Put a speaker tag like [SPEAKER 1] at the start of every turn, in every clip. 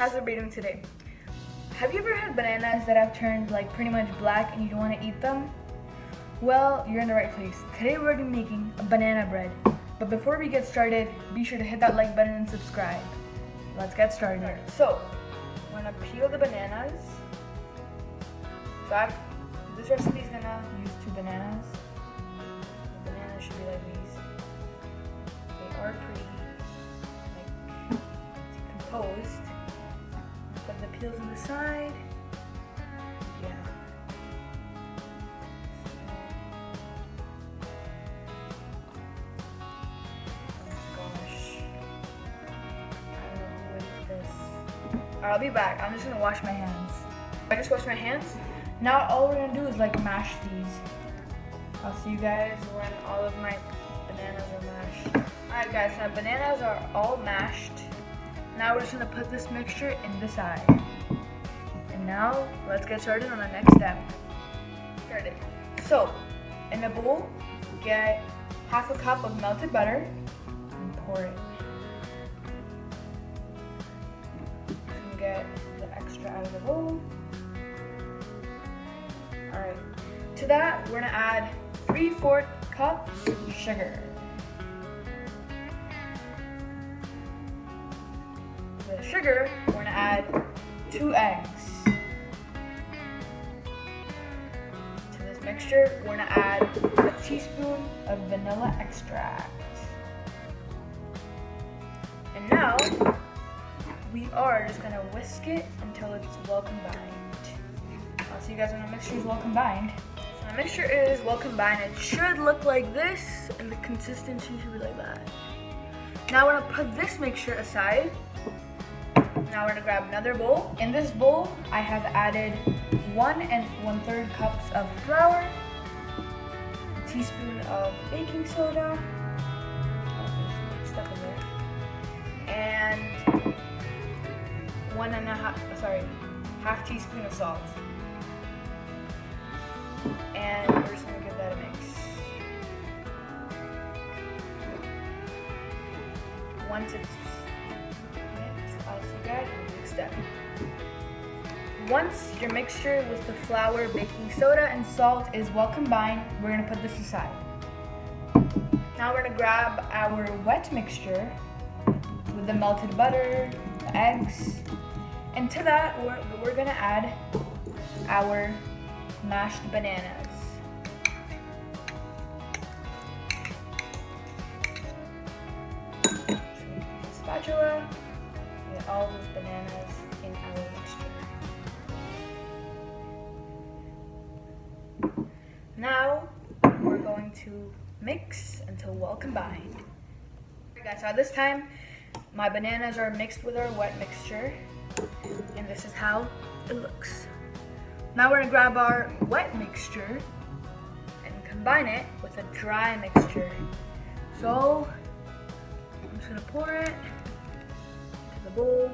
[SPEAKER 1] how's everybody doing today? Have you ever had bananas that have turned like pretty much black and you don't want to eat them? Well, you're in the right place. Today we're going to be making a banana bread. But before we get started, be sure to hit that like button and subscribe. Let's get started. So, we're going to peel the bananas. So this recipe is going to use 2 bananas. The bananas should be like these. They are pretty like decomposed. Put the peels on the side. Yeah. I'll be back. I'm just gonna wash my hands. I just washed my hands. Now all we're gonna do is like mash these. I'll see you guys when all of my bananas are mashed. Alright guys, now bananas are all mashed. Now we're just gonna put this mixture in the side. And now let's get started on the next step. So, in a bowl, get half a cup of melted butter and pour it. Get the extra out of the bowl. Alright, to that we're gonna add 3/4 cups sugar. The sugar, we're gonna add 2 eggs. To this mixture, we're gonna add a teaspoon of vanilla extract. And now, we are just gonna whisk it until it's well combined. I'll see you guys when the mixture is well combined. So the mixture is well combined. It should look like this, and the consistency should be like that. Now we're gonna put this mixture aside. Now we're gonna grab another bowl. In this bowl, I have added 1 1/3 cups of flour, a teaspoon of baking soda, stuff in there, and half teaspoon of salt. And we're just gonna give that a mix. Once it's mixed, I'll see you guys in the next step. Once your mixture with the flour, baking soda, and salt is well combined, we're gonna put this aside. Now we're gonna grab our wet mixture with the melted butter, the eggs, and to that, we're gonna add our mashed bananas. Spatula, get all those bananas in our mixture. Now, we're going to mix until well combined. Alright guys, so at this time, my bananas are mixed with our wet mixture. And this is how it looks. Now we're gonna grab our wet mixture and combine it with a dry mixture. So I'm just gonna pour it into the bowl.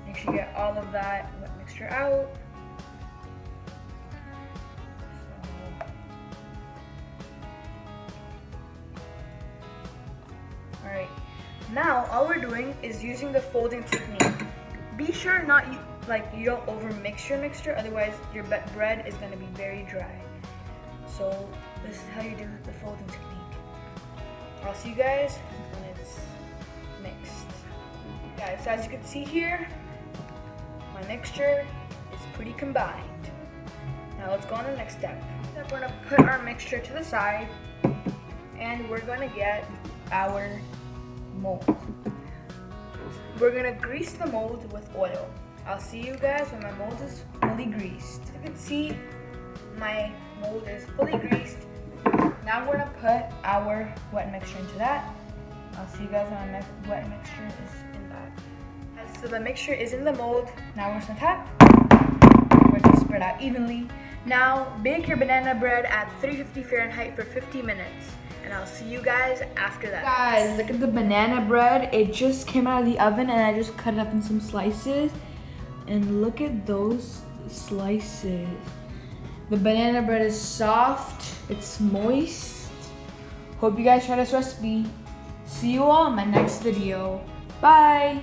[SPEAKER 1] Make sure you get all of that wet mixture out. Alright, now all we're doing is using the folding technique. Be sure you don't over mix your mixture, otherwise your bread is going to be very dry. So this is how you do the folding technique. I'll see you guys when it's mixed. Guys, so as you can see here, my mixture is pretty combined. Now let's go on to the next step. We're going to put our mixture to the side, and we're going to get our mold. We're gonna grease the mold with oil. I'll see you guys when my mold is fully greased. As you can see, my mold is fully greased. Now we're gonna put our wet mixture into that. I'll see you guys when my wet mixture is in that. So the mixture is in the mold. Now we're just gonna tap for it to spread out evenly. Now bake your banana bread at 350 Fahrenheit for 50 minutes. And I'll see you guys after that. Guys, look at the banana bread. It just came out of the oven and I just cut it up in some slices. And look at those slices. The banana bread is soft, it's moist. Hope you guys try this recipe. See you all in my next video. Bye.